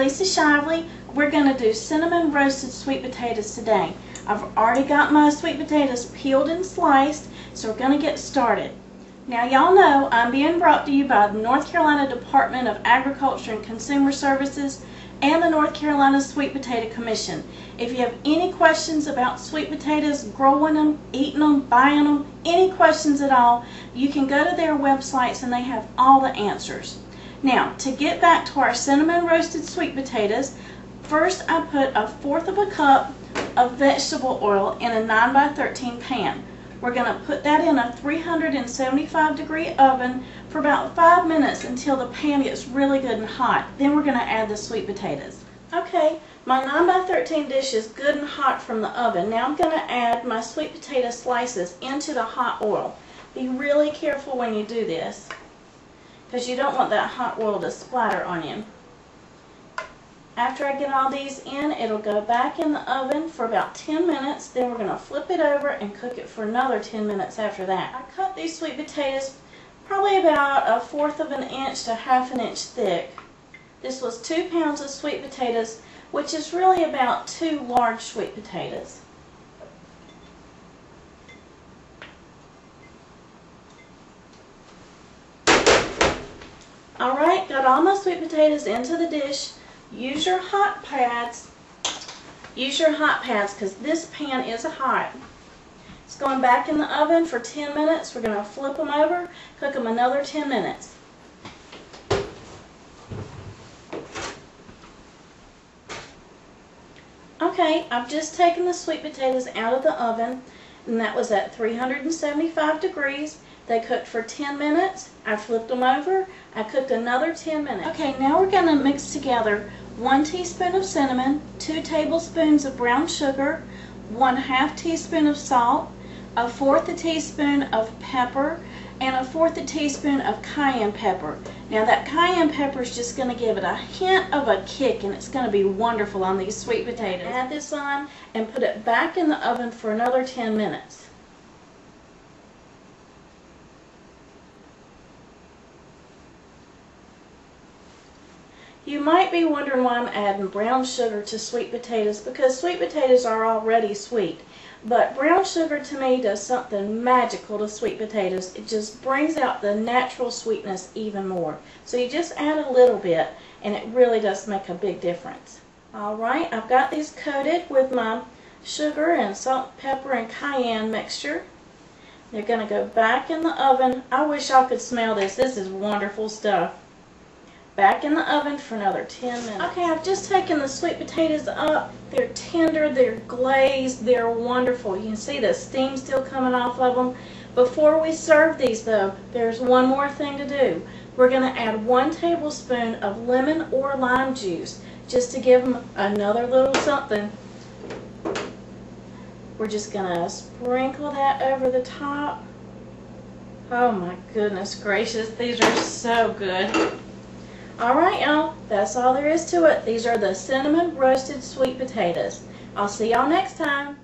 Lisa Shively. We're going to do cinnamon roasted sweet potatoes today. I've already got my sweet potatoes peeled and sliced, so we're going to get started. Now y'all know I'm being brought to you by the North Carolina Department of Agriculture and Consumer Services and the North Carolina Sweet Potato Commission. If you have any questions about sweet potatoes, growing them, eating them, buying them, any questions at all, you can go to their websites and they have all the answers. Now, to get back to our cinnamon roasted sweet potatoes, first I put 1/4 cup of vegetable oil in a 9x13 pan. We're going to put that in a 375-degree oven for about 5 minutes until the pan gets really good and hot. Then we're going to add the sweet potatoes. Okay, my 9x13 dish is good and hot from the oven. Now I'm going to add my sweet potato slices into the hot oil. Be really careful when you do this, because you don't want that hot oil to splatter on you. After I get all these in, it'll go back in the oven for about 10 minutes. Then we're going to flip it over and cook it for another 10 minutes after that. I cut these sweet potatoes probably about 1/4 of an inch to 1/2 inch thick. This was 2 pounds of sweet potatoes, which is really about 2 large sweet potatoes. Alright, got all my sweet potatoes into the dish. Use your hot pads. Use your hot pads because this pan is hot. It's going back in the oven for 10 minutes. We're going to flip them over, cook them another 10 minutes. Okay, I've just taken the sweet potatoes out of the oven, and that was at 375 degrees. They cooked for 10 minutes. I flipped them over. I cooked another 10 minutes. Okay, now we're going to mix together 1 teaspoon of cinnamon, 2 tablespoons of brown sugar, 1/2 teaspoon of salt, 1/4 teaspoon of pepper, and 1/4 teaspoon of cayenne pepper. Now that cayenne pepper is just going to give it a hint of a kick, and it's going to be wonderful on these sweet potatoes. Add this on and put it back in the oven for another 10 minutes. You might be wondering why I'm adding brown sugar to sweet potatoes, because sweet potatoes are already sweet. But brown sugar to me does something magical to sweet potatoes. It just brings out the natural sweetness even more. So you just add a little bit and it really does make a big difference. Alright, I've got these coated with my sugar and salt, pepper, and cayenne mixture. They're going to go back in the oven. I wish y'all could smell this. This is wonderful stuff. Back in the oven for another 10 minutes. Okay, I've just taken the sweet potatoes up. They're tender, they're glazed, they're wonderful. You can see the steam still coming off of them. Before we serve these though, there's one more thing to do. We're going to add 1 tablespoon of lemon or lime juice just to give them another little something. We're just going to sprinkle that over the top. Oh my goodness gracious, these are so good. Alright y'all, that's all there is to it. These are the cinnamon roasted sweet potatoes. I'll see y'all next time.